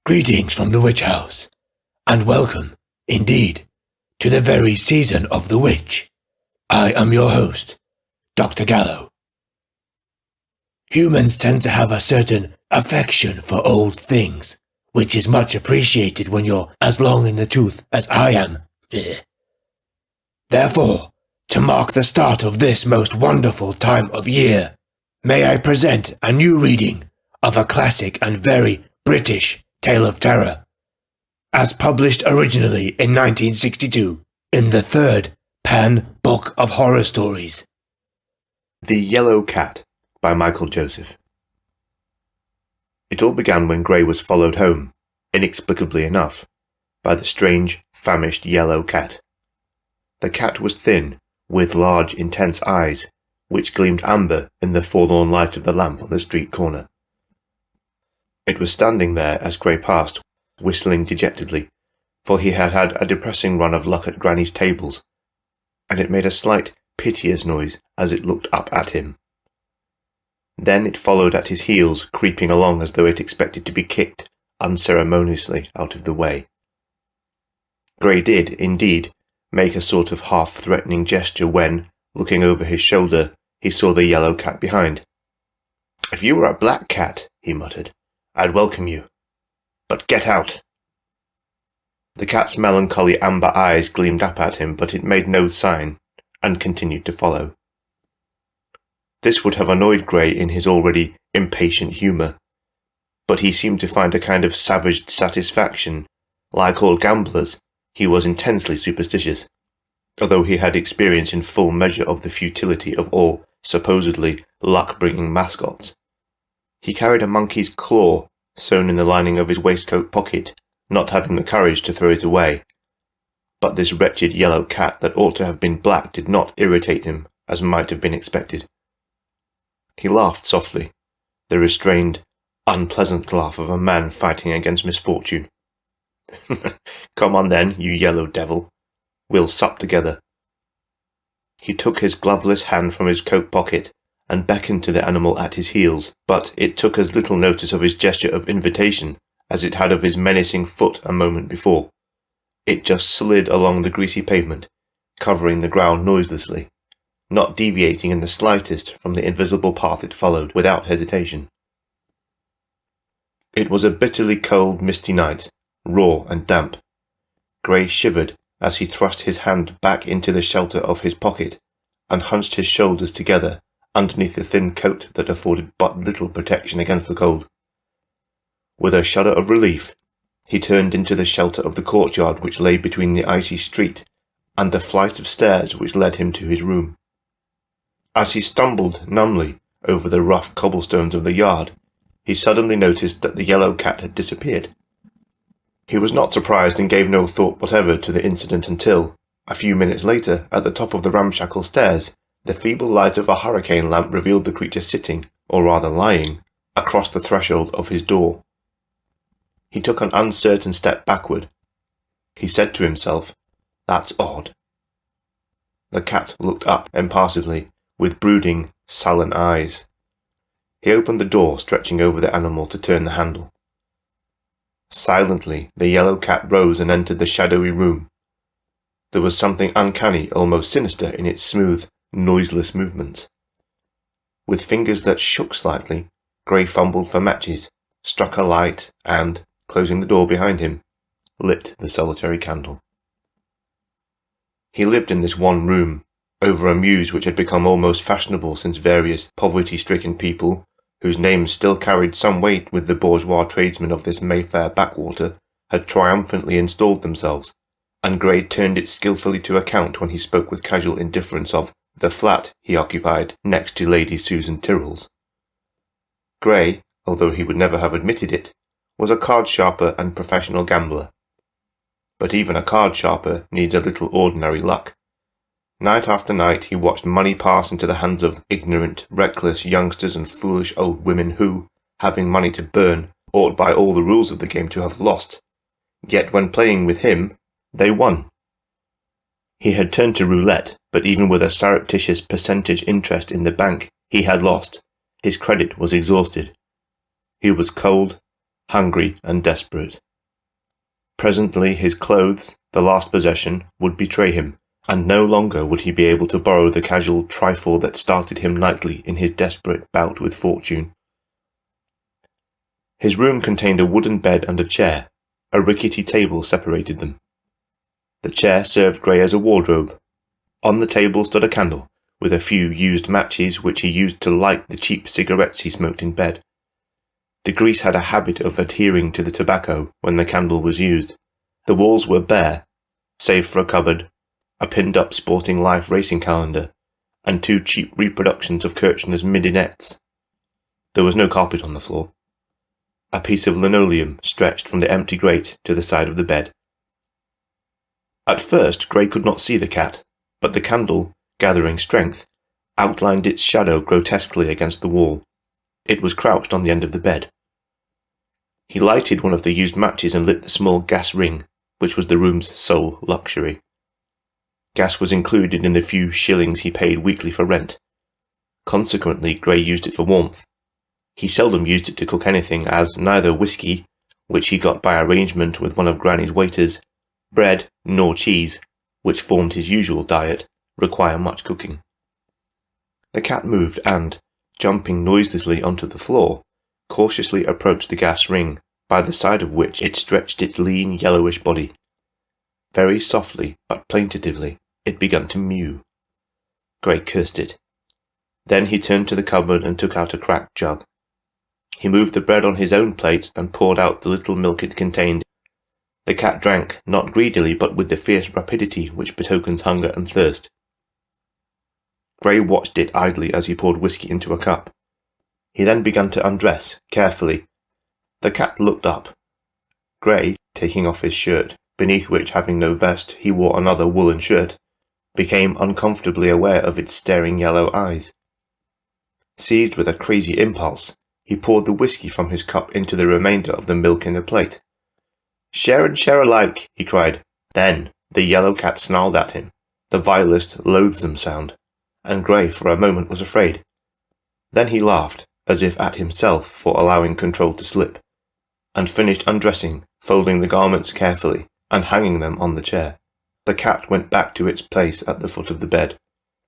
Greetings from the witch house, and welcome, indeed, to the very season of the witch. I am your host, Dr. Gallo. Humans tend to have a certain affection for old things, which is much appreciated when you're as long in the tooth as I am. Therefore, to mark the start of this most wonderful time of year, may I present a new reading of a classic and very British tale of terror, as published originally in 1962 in the third Pan Book of Horror Stories. The Yellow Cat by Michael Joseph. It all began when Gray was followed home, inexplicably enough, by the strange, famished yellow cat. The cat was thin, with large, intense eyes, which gleamed amber in the forlorn light of the lamp on the street corner. It was standing there as Gray passed, whistling dejectedly, for he had had a depressing run of luck at Granny's tables, and it made a slight, piteous noise as it looked up at him. Then it followed at his heels, creeping along as though it expected to be kicked unceremoniously out of the way. Gray did, indeed, make a sort of half-threatening gesture when, looking over his shoulder, he saw the yellow cat behind. "If you were a black cat," he muttered, "I'd welcome you. But get out!" The cat's melancholy amber eyes gleamed up at him, but it made no sign, and continued to follow. This would have annoyed Gray in his already impatient humour, but he seemed to find a kind of savage satisfaction. Like all gamblers, he was intensely superstitious, although he had experience in full measure of the futility of all supposedly luck-bringing mascots. He carried a monkey's claw sewn in the lining of his waistcoat pocket, not having the courage to throw it away. But this wretched yellow cat that ought to have been black did not irritate him, as might have been expected. He laughed softly, the restrained, unpleasant laugh of a man fighting against misfortune. "Come on then, you yellow devil. We'll sup together." He took his gloveless hand from his coat pocket and beckoned to the animal at his heels, but it took as little notice of his gesture of invitation as it had of his menacing foot a moment before. It just slid along the greasy pavement, covering the ground noiselessly, not deviating in the slightest from the invisible path it followed without hesitation. It was a bitterly cold, misty night, raw and damp. Gray shivered as he thrust his hand back into the shelter of his pocket and hunched his shoulders together underneath the thin coat that afforded but little protection against the cold. With a shudder of relief, he turned into the shelter of the courtyard which lay between the icy street and the flight of stairs which led him to his room. As he stumbled numbly over the rough cobblestones of the yard, he suddenly noticed that the yellow cat had disappeared. He was not surprised and gave no thought whatever to the incident until, a few minutes later, at the top of the ramshackle stairs, the feeble light of a hurricane lamp revealed the creature sitting, or rather lying, across the threshold of his door. He took an uncertain step backward. He said to himself, "That's odd." The cat looked up impassively, with brooding, sullen eyes. He opened the door, stretching over the animal to turn the handle. Silently, the yellow cat rose and entered the shadowy room. There was something uncanny, almost sinister, in its smooth, noiseless movements. With fingers that shook slightly, Gray fumbled for matches, struck a light, and, closing the door behind him, lit the solitary candle. He lived in this one room, over a mews which had become almost fashionable since various poverty-stricken people, whose names still carried some weight with the bourgeois tradesmen of this Mayfair backwater, had triumphantly installed themselves, and Gray turned it skilfully to account when he spoke with casual indifference of the flat he occupied next to Lady Susan Tyrrell's. Gray, although he would never have admitted it, was a card-sharper and professional gambler. But even a card-sharper needs a little ordinary luck. Night after night he watched money pass into the hands of ignorant, reckless youngsters and foolish old women who, having money to burn, ought by all the rules of the game to have lost. Yet when playing with him, they won. He had turned to roulette, but even with a surreptitious percentage interest in the bank, he had lost. His credit was exhausted. He was cold, hungry and desperate. Presently his clothes, the last possession, would betray him, and no longer would he be able to borrow the casual trifle that started him nightly in his desperate bout with fortune. His room contained a wooden bed and a chair. A rickety table separated them. The chair served Gray as a wardrobe. On the table stood a candle, with a few used matches which he used to light the cheap cigarettes he smoked in bed. The grease had a habit of adhering to the tobacco when the candle was used. The walls were bare, save for a cupboard, a pinned-up Sporting Life racing calendar, and 2 cheap reproductions of Kirchner's midinettes. There was no carpet on the floor. A piece of linoleum stretched from the empty grate to the side of the bed. At first Gray could not see the cat, but the candle, gathering strength, outlined its shadow grotesquely against the wall. It was crouched on the end of the bed. He lighted one of the used matches and lit the small gas ring, which was the room's sole luxury. Gas was included in the few shillings he paid weekly for rent. Consequently, Gray used it for warmth. He seldom used it to cook anything, as neither whiskey, which he got by arrangement with one of Granny's waiters, bread, nor cheese, which formed his usual diet, require much cooking. The cat moved and, jumping noiselessly onto the floor, cautiously approached the gas ring, by the side of which it stretched its lean yellowish body. Very softly, but plaintively, it began to mew. Gray cursed it. Then he turned to the cupboard and took out a cracked jug. He moved the bread on his own plate and poured out the little milk it contained. The cat drank, not greedily but with the fierce rapidity which betokens hunger and thirst. Gray watched it idly as he poured whiskey into a cup. He then began to undress, carefully. The cat looked up. Gray, taking off his shirt, beneath which, having no vest, he wore another woolen shirt, became uncomfortably aware of its staring yellow eyes. Seized with a crazy impulse, he poured the whiskey from his cup into the remainder of the milk in the plate. "Share and share alike," he cried. Then the yellow cat snarled at him, the vilest, loathsome sound, and Gray for a moment was afraid. Then he laughed, as if at himself for allowing control to slip, and finished undressing, folding the garments carefully, and hanging them on the chair. The cat went back to its place at the foot of the bed,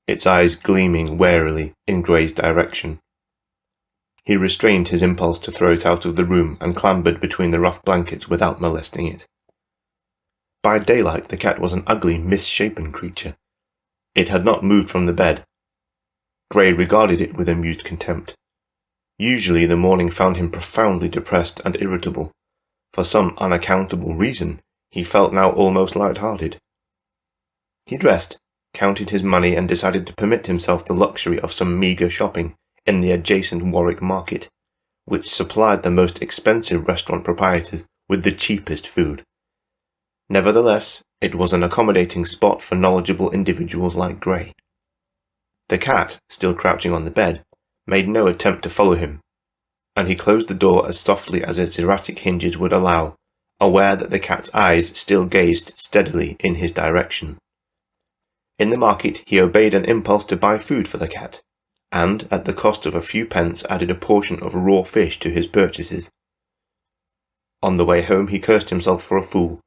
its eyes gleaming warily in Gray's direction. He restrained his impulse to throw it out of the room and clambered between the rough blankets without molesting it. By daylight the cat was an ugly, misshapen creature. It had not moved from the bed. Gray regarded it with amused contempt. Usually the morning found him profoundly depressed and irritable. For some unaccountable reason, he felt now almost light-hearted. He dressed, counted his money, and decided to permit himself the luxury of some meagre shopping in the adjacent Warwick market, which supplied the most expensive restaurant proprietors with the cheapest food. Nevertheless, it was an accommodating spot for knowledgeable individuals like Gray. The cat, still crouching on the bed, made no attempt to follow him, and he closed the door as softly as its erratic hinges would allow, aware that the cat's eyes still gazed steadily in his direction. In the market he obeyed an impulse to buy food for the cat, and at the cost of a few pence added a portion of raw fish to his purchases. On the way home he cursed himself for a fool,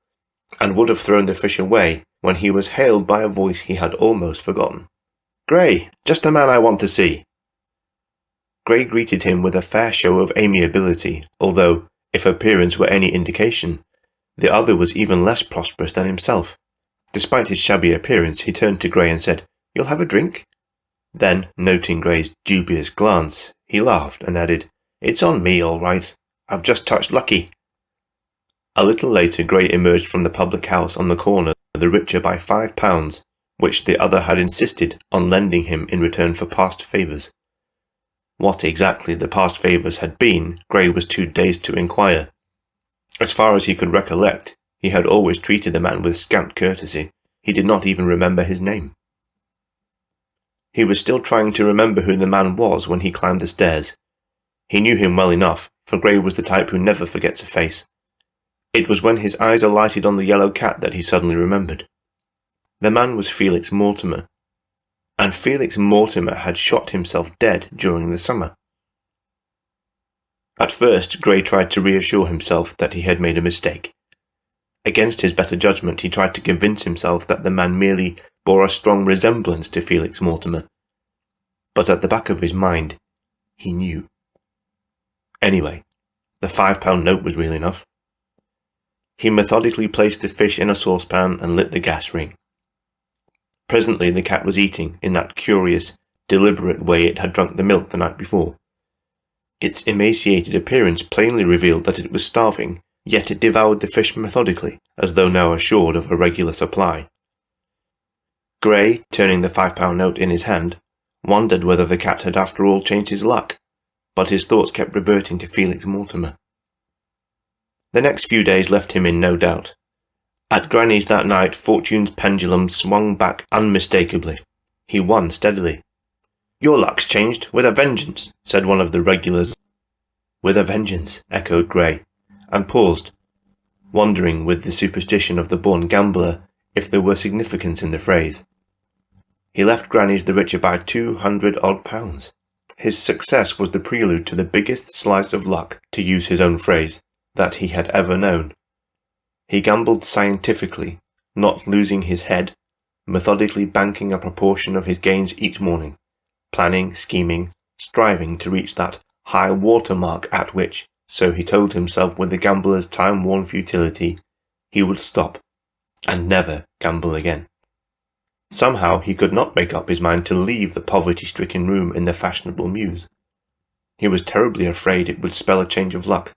and would have thrown the fish away when he was hailed by a voice he had almost forgotten. "Gray, just the man I want to see." Gray greeted him with a fair show of amiability, although, if appearance were any indication, the other was even less prosperous than himself. Despite his shabby appearance, he turned to Gray and said, "You'll have a drink?" Then, noting Gray's dubious glance, he laughed and added, "It's on me, all right. I've just touched lucky." A little later Gray emerged from the public house on the corner, the richer by £5, which the other had insisted on lending him in return for past favours. What exactly the past favours had been, Gray was too dazed to inquire. As far as he could recollect, he had always treated the man with scant courtesy. He did not even remember his name. He was still trying to remember who the man was when he climbed the stairs. He knew him well enough, for Gray was the type who never forgets a face. It was when his eyes alighted on the yellow cat that he suddenly remembered. The man was Felix Mortimer, and Felix Mortimer had shot himself dead during the summer. At first, Gray tried to reassure himself that he had made a mistake. Against his better judgment, he tried to convince himself that the man merely bore a strong resemblance to Felix Mortimer. But at the back of his mind, he knew. Anyway, the £5 note was real enough. He methodically placed the fish in a saucepan and lit the gas ring. Presently the cat was eating in that curious, deliberate way it had drunk the milk the night before. Its emaciated appearance plainly revealed that it was starving, yet it devoured the fish methodically, as though now assured of a regular supply. Gray, turning the £5 note in his hand, wondered whether the cat had after all changed his luck, but his thoughts kept reverting to Felix Mortimer. The next few days left him in no doubt. At Granny's that night, Fortune's pendulum swung back unmistakably. He won steadily. "Your luck's changed, with a vengeance," said one of the regulars. "With a vengeance," echoed Gray, and paused, wondering with the superstition of the born gambler if there were significance in the phrase. He left Granny's the richer by £200-odd. His success was the prelude to the biggest slice of luck, to use his own phrase, that he had ever known. He gambled scientifically, not losing his head, methodically banking a proportion of his gains each morning, planning, scheming, striving to reach that high water mark at which, so he told himself with the gambler's time-worn futility, he would stop, and never gamble again. Somehow he could not make up his mind to leave the poverty-stricken room in the fashionable mews. He was terribly afraid it would spell a change of luck.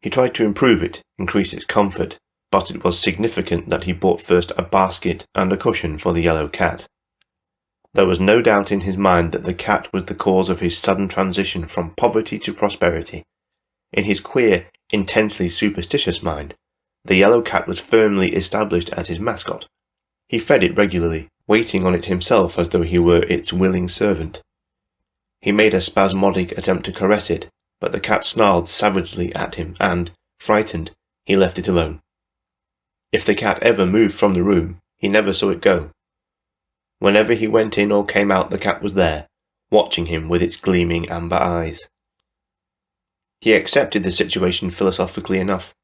He tried to improve it, increase its comfort, but it was significant that he bought first a basket and a cushion for the yellow cat. There was no doubt in his mind that the cat was the cause of his sudden transition from poverty to prosperity. In his queer, intensely superstitious mind, the yellow cat was firmly established as his mascot. He fed it regularly, waiting on it himself as though he were its willing servant. He made a spasmodic attempt to caress it, but the cat snarled savagely at him and, frightened, he left it alone. If the cat ever moved from the room, he never saw it go. Whenever he went in or came out, the cat was there, watching him with its gleaming amber eyes. He accepted the situation philosophically enough.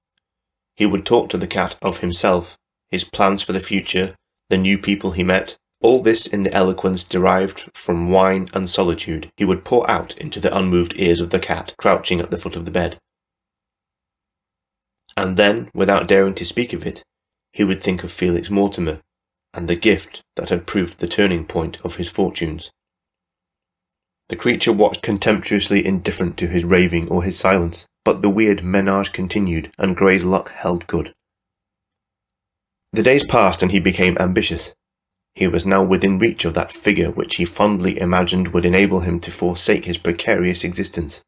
He would talk to the cat of himself, his plans for the future, the new people he met, all this in the eloquence derived from wine and solitude he would pour out into the unmoved ears of the cat crouching at the foot of the bed. And then, without daring to speak of it, he would think of Felix Mortimer, and the gift that had proved the turning point of his fortunes. The creature watched contemptuously indifferent to his raving or his silence, but the weird menage continued, and Gray's luck held good. The days passed and he became ambitious. He was now within reach of that figure which he fondly imagined would enable him to forsake his precarious existence.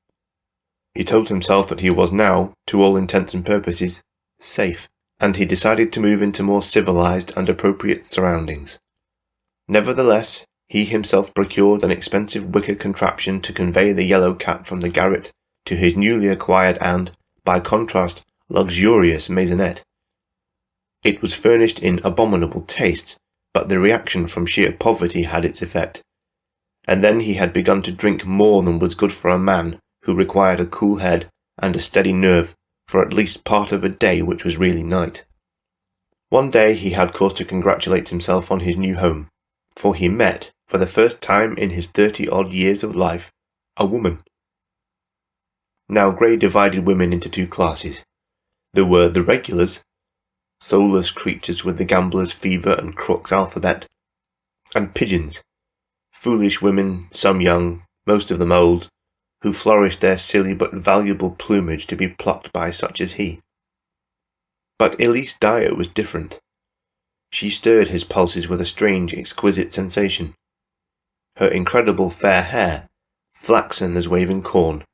He told himself that he was now, to all intents and purposes, safe, and he decided to move into more civilized and appropriate surroundings. Nevertheless, he himself procured an expensive wicker contraption to convey the yellow cat from the garret to his newly acquired and, by contrast, luxurious maisonette. It was furnished in abominable taste, but the reaction from sheer poverty had its effect. And then he had begun to drink more than was good for a man who required a cool head and a steady nerve for at least part of a day which was really night. One day he had cause to congratulate himself on his new home, for he met, for the first time in his 30-odd years of life, a woman. Now Gray divided women into two classes. There were the regulars, soulless creatures with the gambler's fever and crook's alphabet, and pigeons, foolish women, some young, most of them old, who flourished their silly but valuable plumage to be plucked by such as he. But Elise Dyer was different. She stirred his pulses with a strange, exquisite sensation. Her incredible fair hair, flaxen as waving corn,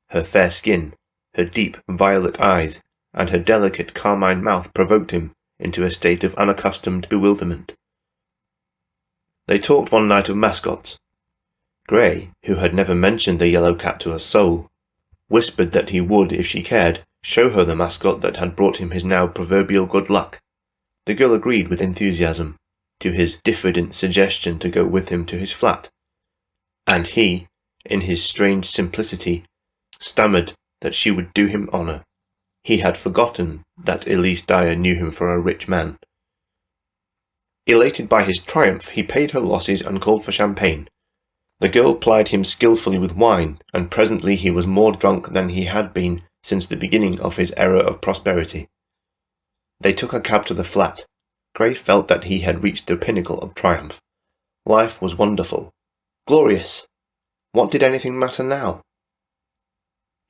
her fair skin, her deep violet eyes, and her delicate carmine mouth provoked him into a state of unaccustomed bewilderment. They talked one night of mascots. Gray, who had never mentioned the yellow cat to a soul, whispered that he would, if she cared, show her the mascot that had brought him his now proverbial good luck. The girl agreed with enthusiasm to his diffident suggestion to go with him to his flat, and he, in his strange simplicity, stammered that she would do him honour. He had forgotten that Elise Dyer knew him for a rich man. Elated by his triumph, he paid her losses and called for champagne. The girl plied him skillfully with wine, and presently he was more drunk than he had been since the beginning of his era of prosperity. They took a cab to the flat. Gray felt that he had reached the pinnacle of triumph. Life was wonderful. Glorious! What did anything matter now?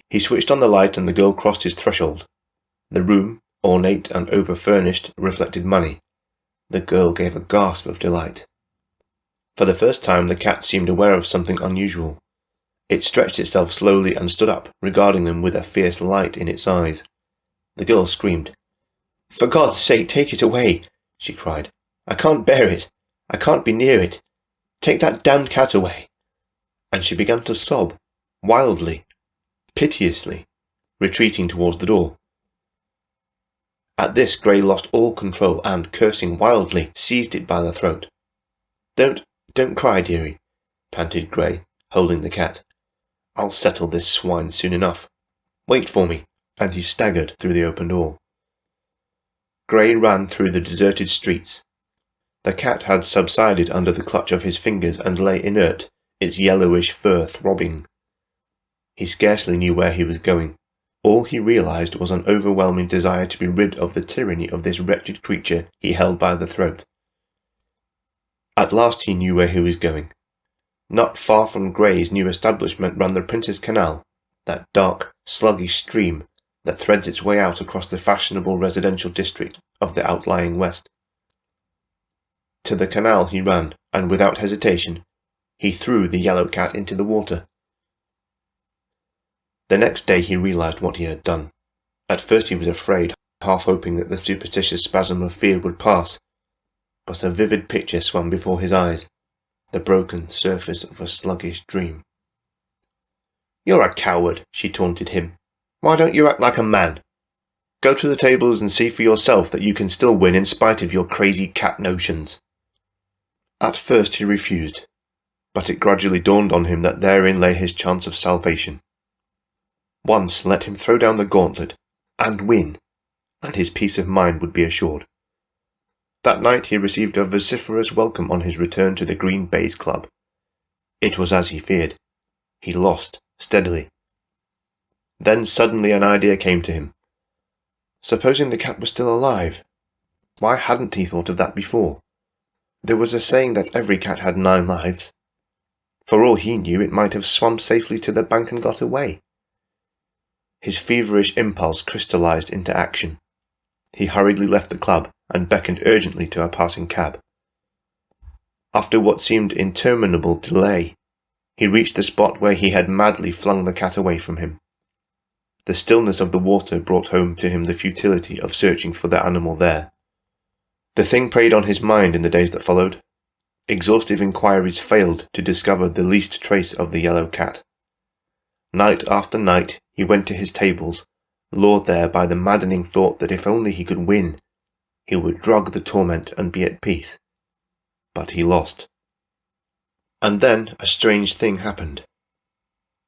He switched on the light and the girl crossed his threshold. The room, ornate and over-furnished, reflected money. The girl gave a gasp of delight. For the first time the cat seemed aware of something unusual. It stretched itself slowly and stood up, regarding them with a fierce light in its eyes. The girl screamed. "For God's sake, take it away!" she cried. "I can't bear it. I can't be near it. Take that damned cat away." And she began to sob, wildly, piteously, retreating towards the door. At this Gray lost all control and, cursing wildly, seized it by the throat. Don't cry, dearie," panted Gray, holding the cat. "I'll settle this swine soon enough. Wait for me," and he staggered through the open door. Gray ran through the deserted streets. The cat had subsided under the clutch of his fingers and lay inert, its yellowish fur throbbing. He scarcely knew where he was going. All he realized was an overwhelming desire to be rid of the tyranny of this wretched creature he held by the throat. At last he knew where he was going. Not far from Gray's new establishment ran the Prince's Canal, that dark, sluggish stream that threads its way out across the fashionable residential district of the outlying west. To the canal he ran, and without hesitation, he threw the yellow cat into the water. The next day he realized what he had done. At first he was afraid, half hoping that the superstitious spasm of fear would pass, but a vivid picture swam before his eyes, the broken surface of a sluggish dream. "You're a coward," she taunted him. "Why don't you act like a man? Go to the tables and see for yourself that you can still win in spite of your crazy cat notions." At first he refused, but it gradually dawned on him that therein lay his chance of salvation. Once let him throw down the gauntlet, and win, and his peace of mind would be assured. That night he received a vociferous welcome on his return to the Green Baize Club. It was as he feared. He lost, steadily. Then suddenly an idea came to him. Supposing the cat was still alive? Why hadn't he thought of that before? There was a saying that every cat had 9 lives. For all he knew, it might have swum safely to the bank and got away. His feverish impulse crystallized into action. He hurriedly left the club and beckoned urgently to a passing cab. After what seemed interminable delay, he reached the spot where he had madly flung the cat away from him. The stillness of the water brought home to him the futility of searching for the animal there. The thing preyed on his mind in the days that followed. Exhaustive inquiries failed to discover the least trace of the yellow cat. Night after night he went to his tables, lured there by the maddening thought that if only he could win, he would drug the torment and be at peace. But he lost. And then a strange thing happened.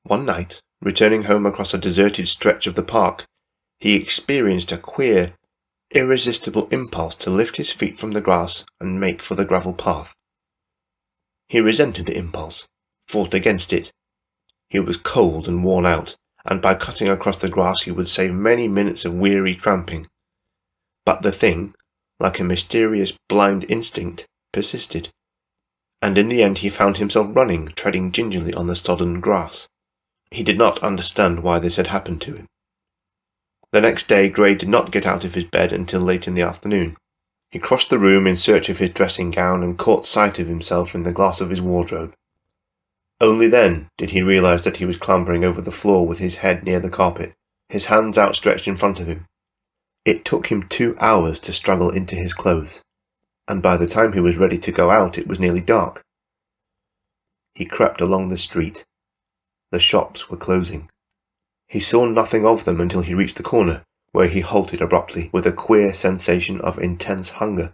One night, returning home across a deserted stretch of the park, he experienced a queer, irresistible impulse to lift his feet from the grass and make for the gravel path. He resented the impulse, fought against it. He was cold and worn out, and by cutting across the grass he would save many minutes of weary tramping. But the thing, like a mysterious blind instinct, persisted, and in the end he found himself running, treading gingerly on the sodden grass. He did not understand why this had happened to him. The next day Gray did not get out of his bed until late in the afternoon. He crossed the room in search of his dressing gown and caught sight of himself in the glass of his wardrobe. Only then did he realize that he was clambering over the floor with his head near the carpet, his hands outstretched in front of him. It took him 2 hours to struggle into his clothes, and by the time he was ready to go out it was nearly dark. He crept along the street. The shops were closing. He saw nothing of them until he reached the corner, where he halted abruptly with a queer sensation of intense hunger.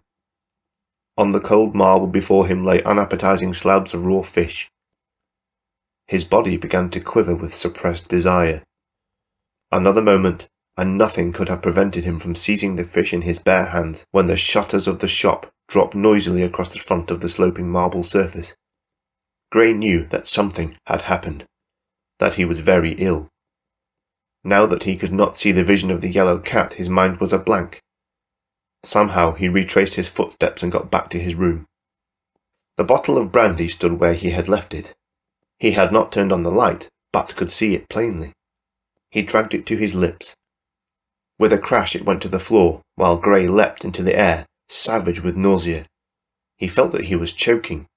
On the cold marble before him lay unappetizing slabs of raw fish. His body began to quiver with suppressed desire. Another moment, and nothing could have prevented him from seizing the fish in his bare hands when the shutters of the shop dropped noisily across the front of the sloping marble surface. Gray knew that something had happened, that he was very ill. Now that he could not see the vision of the yellow cat, his mind was a blank. Somehow he retraced his footsteps and got back to his room. The bottle of brandy stood where he had left it. He had not turned on the light, but could see it plainly. He dragged it to his lips. With a crash it went to the floor, while Gray leapt into the air, savage with nausea. He felt that he was choking.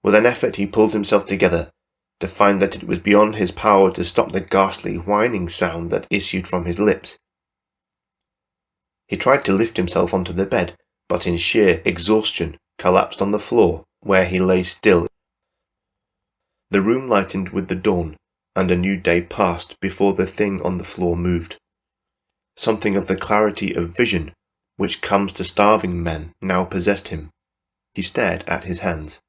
With an effort he pulled himself together, to find that it was beyond his power to stop the ghastly whining sound that issued from his lips. He tried to lift himself onto the bed, but in sheer exhaustion collapsed on the floor, where he lay still. The room lightened with the dawn, and a new day passed before the thing on the floor moved. Something of the clarity of vision which comes to starving men now possessed him. He stared at his hands.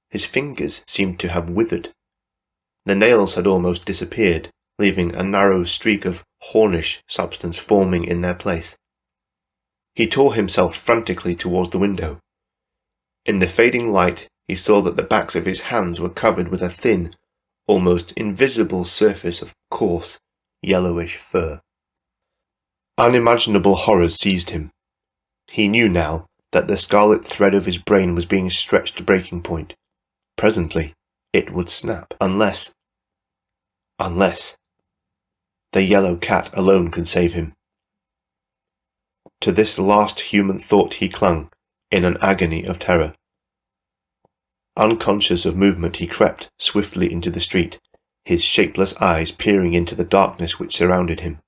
His fingers seemed to have withered. The nails had almost disappeared, leaving a narrow streak of hornish substance forming in their place. He tore himself frantically towards the window. In the fading light he saw that the backs of his hands were covered with a thin, almost invisible surface of coarse, yellowish fur. Unimaginable horrors seized him. He knew now that the scarlet thread of his brain was being stretched to breaking point. Presently, it would snap, unless the yellow cat alone could save him. To this last human thought he clung, in an agony of terror. Unconscious of movement, he crept swiftly into the street, his shapeless eyes peering into the darkness which surrounded him.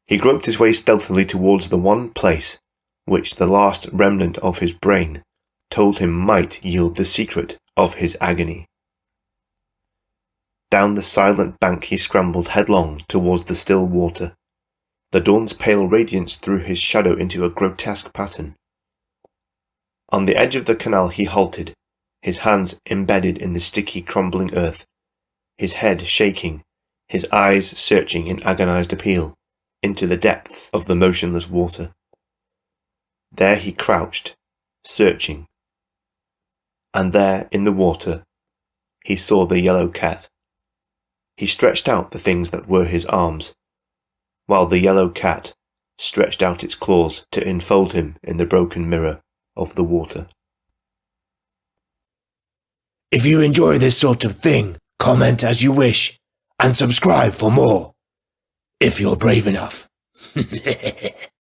He groped his way stealthily towards the one place which the last remnant of his brain told him might yield the secret of his agony. Down the silent bank he scrambled headlong towards the still water. The dawn's pale radiance threw his shadow into a grotesque pattern. On the edge of the canal he halted, his hands embedded in the sticky, crumbling earth, his head shaking, his eyes searching in agonized appeal into the depths of the motionless water. There he crouched, searching. And there, in the water, he saw the yellow cat. He stretched out the things that were his arms, while the yellow cat stretched out its claws to enfold him in the broken mirror of the water. If you enjoy this sort of thing, comment as you wish, and subscribe for more, if you're brave enough.